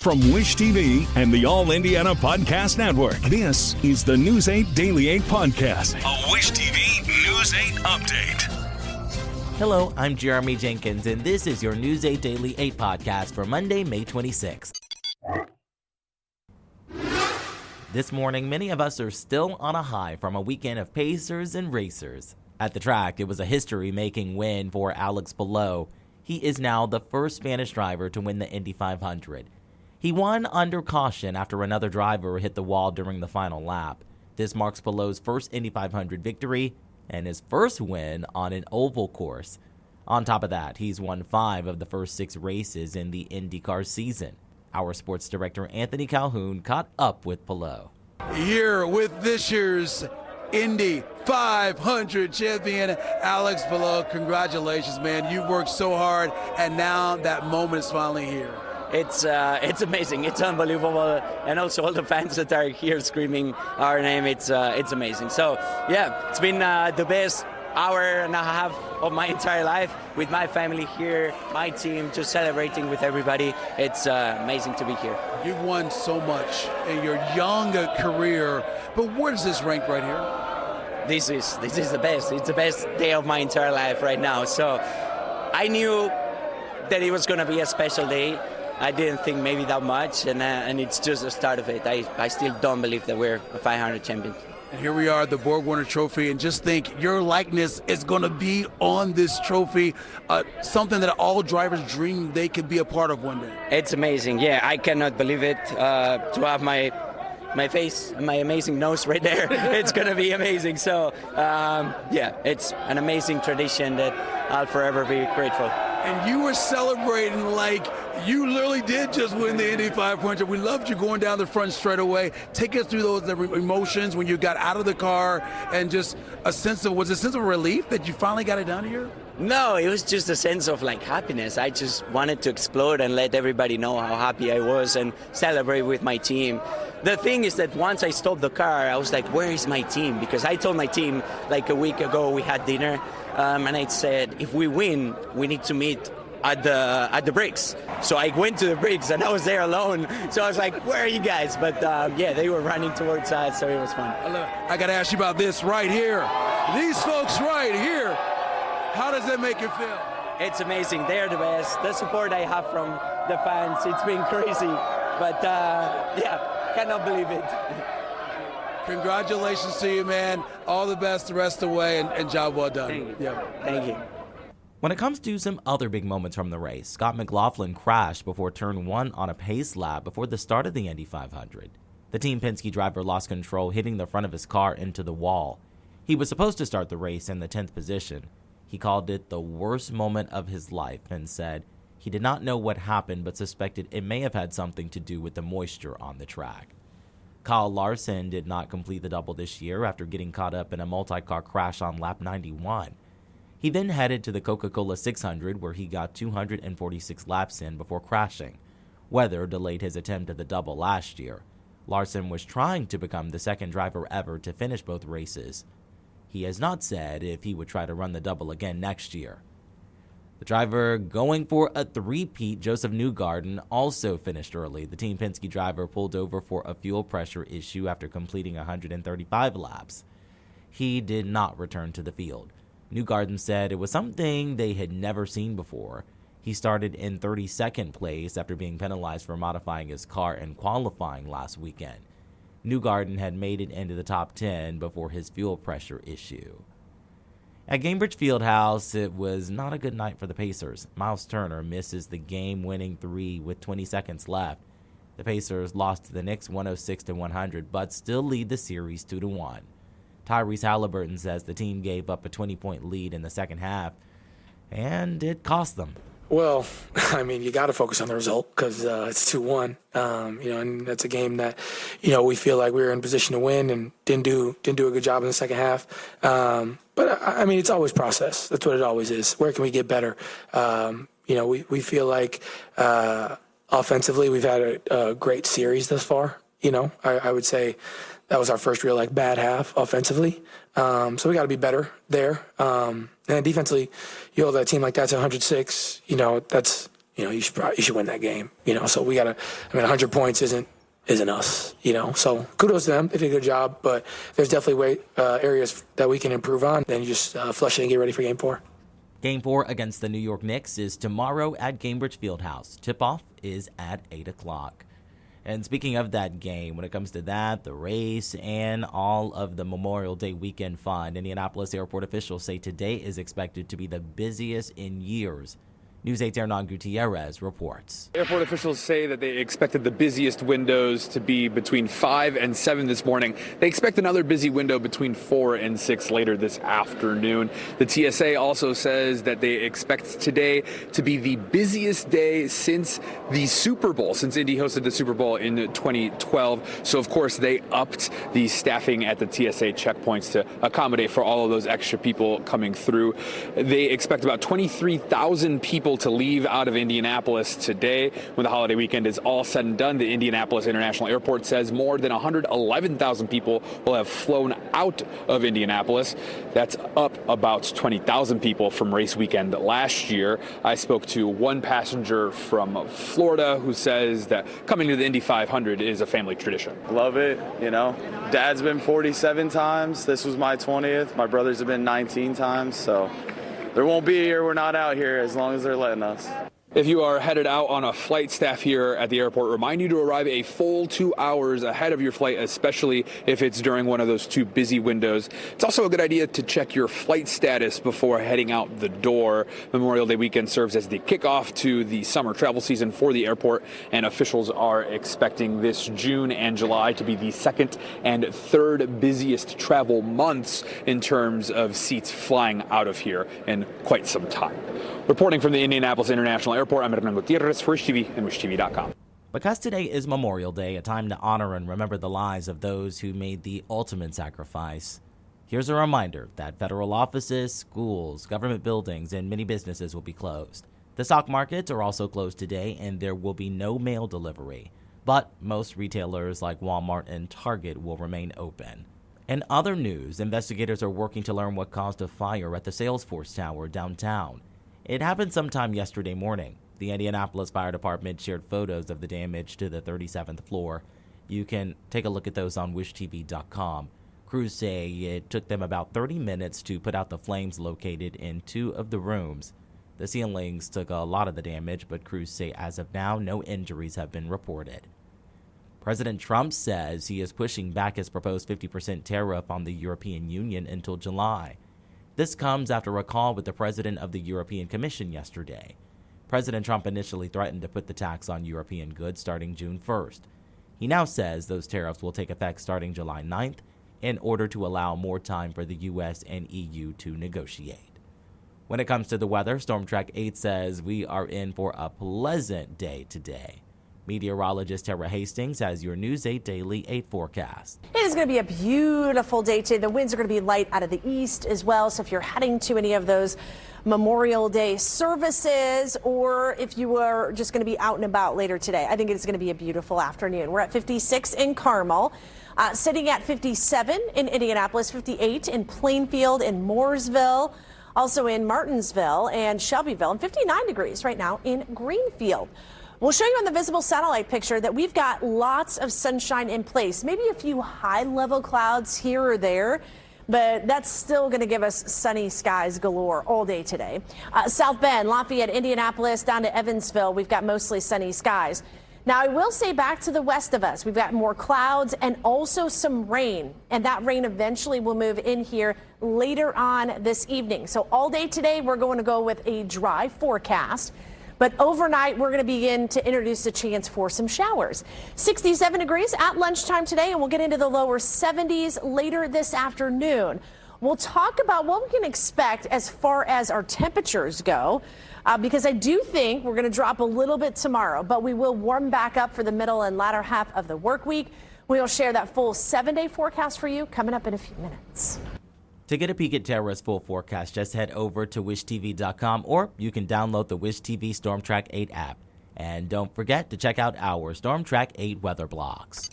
From Wish TV and the All Indiana Podcast Network, this is the News 8 Daily 8 Podcast, a Wish TV News 8 update. Hello, I'm Jeremy Jenkins, and this is your News 8 Daily 8 Podcast for Monday, May 26th. This morning, many of us are still on a high from a weekend of pacers and racers. At the track, it was a history-making win for Alex Palou. He is now the first Spanish driver to win the Indy 500. He won under caution after another driver hit the wall during the final lap. This marks Palou's first Indy 500 victory and his first win on an oval course. On top of that, he's won 5 of the first 6 races in the IndyCar season. Our sports director Anthony Calhoun caught up with Palou. Here with this year's Indy 500 champion, Alex Palou. Congratulations, man. You worked so hard, and now that moment is finally here. It's amazing. It's unbelievable, and also all the fans that are here screaming our name. It's amazing. So yeah, it's been the best hour and a half of my entire life with my family here, my team, just celebrating with everybody. It's amazing to be here. You've won so much in your young career, but where does this rank right here? This is the best. It's the best day of my entire life right now. So I knew that it was going to be a special day. I didn't think maybe that much, and it's just the start of it. I still don't believe that we're a 500 champion. And here we are, the Borg Warner Trophy, and just think your likeness is going to be on this trophy, something that all drivers dream they could be a part of one day. It's amazing. Yeah, I cannot believe it. To have my face, my amazing nose right there, it's going to be amazing. So, yeah, it's an amazing tradition that I'll forever be grateful. And you were celebrating like you literally did just win the Indy 500. We loved you going down the front straight away. Take us through those emotions when you got out of the car, and just was a sense of relief that you finally got it done here? No, it was just a sense of like happiness. I just wanted to explode and let everybody know how happy I was and celebrate with my team. The thing is that once I stopped the car, I was like, where is my team? Because I told my team like a week ago, we had dinner, and I said, if we win, we need to meet at the bricks. So I went to the bricks and I was there alone. So I was like, where are you guys? But yeah, they were running towards us, so it was fun. I got to ask you about this right here. These folks right here, how does that make you feel? It's amazing. They're the best. The support I have from the fans, it's been crazy. But yeah, cannot believe it. Congratulations to you, man. All the best the rest of the way, and job well done. Thank you. Yeah. Thank you. When it comes to some other big moments from the race, Scott McLaughlin crashed before turn 1 on a pace lap before the start of the Indy 500. The Team Penske driver lost control, hitting the front of his car into the wall. He was supposed to start the race in the 10th position. He called it the worst moment of his life and said he did not know what happened but suspected it may have had something to do with the moisture on the track. Kyle Larson did not complete the double this year after getting caught up in a multi-car crash on lap 91. He then headed to the Coca-Cola 600 where he got 246 laps in before crashing. Weather delayed his attempt at the double last year. Larson was trying to become the second driver ever to finish both races. He has not said if he would try to run the double again next year. The driver going for a three-peat, Joseph Newgarden, also finished early. The Team Penske driver pulled over for a fuel pressure issue after completing 135 laps. He did not return to the field. Newgarden said it was something they had never seen before. He started in 32nd place after being penalized for modifying his car in qualifying last weekend. Newgarden had made it into the top 10 before his fuel pressure issue. At Gainbridge Fieldhouse, it was not a good night for the Pacers. Miles Turner misses the game-winning 3 with 20 seconds left. The Pacers lost to the Knicks 106-100, but still lead the series 2-1. Tyrese Halliburton says the team gave up a 20-point lead in the second half, and it cost them. Well, I mean, you got to focus on the result because it's 2-1. And that's a game that, we feel like we were in position to win and didn't do a good job in the second half. But I mean, it's always process. That's what it always is. Where can we get better? We feel like offensively we've had a great series thus far. I would say that was our first real bad half offensively. So we got to be better there. And defensively, you hold that team like that to 106. That's you should win that game. So we gotta. 100 points isn't us. So kudos to them. They did a good job, but there's definitely areas that we can improve on. Then you just flush it and get ready for Game 4. Game 4 against the New York Knicks is tomorrow at Gainbridge Fieldhouse. Tip-off is at 8 o'clock. And speaking of that game, when it comes to that, the race, and all of the Memorial Day weekend fun, Indianapolis airport officials say today is expected to be the busiest in years. News 8's Hernan Gutierrez reports. Airport officials say that they expected the busiest windows to be between 5 and 7 this morning. They expect another busy window between 4 and 6 later this afternoon. The TSA also says that they expect today to be the busiest day since the Super Bowl, since Indy hosted the Super Bowl in 2012. So, of course, they upped the staffing at the TSA checkpoints to accommodate for all of those extra people coming through. They expect about 23,000 people to leave out of Indianapolis today. When the holiday weekend is all said and done, the Indianapolis International Airport says more than 111,000 people will have flown out of Indianapolis. That's up about 20,000 people from race weekend last year. I spoke to one passenger from Florida who says that coming to the Indy 500 is a family tradition. Love it, Dad's been 47 times. This was my 20th. My brothers have been 19 times, so there won't be a year we're not out here as long as they're letting us. If you are headed out on a flight, staff here at the airport remind you to arrive a full 2 hours ahead of your flight, especially if it's during one of those two busy windows. It's also a good idea to check your flight status before heading out the door. Memorial Day weekend serves as the kickoff to the summer travel season for the airport, and officials are expecting this June and July to be the second and third busiest travel months in terms of seats flying out of here in quite some time. Reporting from the Indianapolis International Airport, I'm Hernan Gutierrez for Wish TV and WishTV.com. Because today is Memorial Day, a time to honor and remember the lives of those who made the ultimate sacrifice, here's a reminder that federal offices, schools, government buildings, and many businesses will be closed. The stock markets are also closed today, and there will be no mail delivery. But most retailers like Walmart and Target will remain open. In other news, investigators are working to learn what caused a fire at the Salesforce Tower downtown. It happened sometime yesterday morning. The Indianapolis Fire Department shared photos of the damage to the 37th floor. You can take a look at those on WishTV.com. Crews say it took them about 30 minutes to put out the flames located in 2 of the rooms. The ceilings took a lot of the damage, but crews say as of now, no injuries have been reported. President Trump says he is pushing back his proposed 50% tariff on the European Union until July. This comes after a call with the president of the European Commission yesterday. President Trump initially threatened to put the tax on European goods starting June 1st. He now says those tariffs will take effect starting July 9th in order to allow more time for the U.S. and EU to negotiate. When it comes to the weather, Storm Track 8 says we are in for a pleasant day today. Meteorologist Tara Hastings has your News 8 Daily 8 forecast. It is going to be a beautiful day today. The winds are going to be light out of the east as well. So if you're heading to any of those Memorial Day services, or if you are just going to be out and about later today, I think it's going to be a beautiful afternoon. We're at 56 in Carmel, sitting at 57 in Indianapolis, 58 in Plainfield, in Mooresville, also in Martinsville and Shelbyville, and 59 degrees right now in Greenfield. We'll show you on the visible satellite picture that we've got lots of sunshine in place, maybe a few high-level clouds here or there, but that's still going to give us sunny skies galore all day today. South Bend, Lafayette, Indianapolis, down to Evansville, we've got mostly sunny skies. Now, I will say back to the west of us, we've got more clouds and also some rain, and that rain eventually will move in here later on this evening. So all day today, we're going to go with a dry forecast. But overnight, we're going to begin to introduce a chance for some showers. 67 degrees at lunchtime today, and we'll get into the lower 70s later this afternoon. We'll talk about what we can expect as far as our temperatures go, because I do think we're going to drop a little bit tomorrow, but we will warm back up for the middle and latter half of the work week. We will share that full 7-day forecast for you coming up in a few minutes. To get a peek at Tara's full forecast, just head over to WishTV.com, or you can download the Wish TV Storm Track 8 app. And don't forget to check out our Storm Track 8 weather blogs.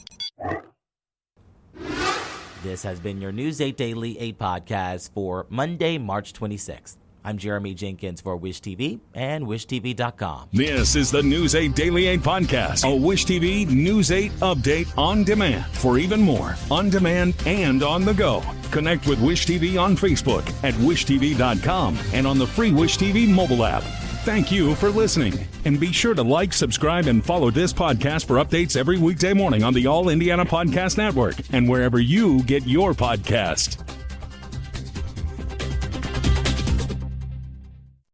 This has been your News 8 Daily 8 podcast for Monday, March 26th. I'm Jeremy Jenkins for Wish TV and WishTV.com. This is the News 8 Daily 8 podcast, a Wish TV News 8 update on demand. For even more, on demand and on the go. Connect with Wish TV on Facebook at WishTV.com and on the free Wish TV mobile app. Thank you for listening. And be sure to like, subscribe, and follow this podcast for updates every weekday morning on the All Indiana Podcast Network and wherever you get your podcast.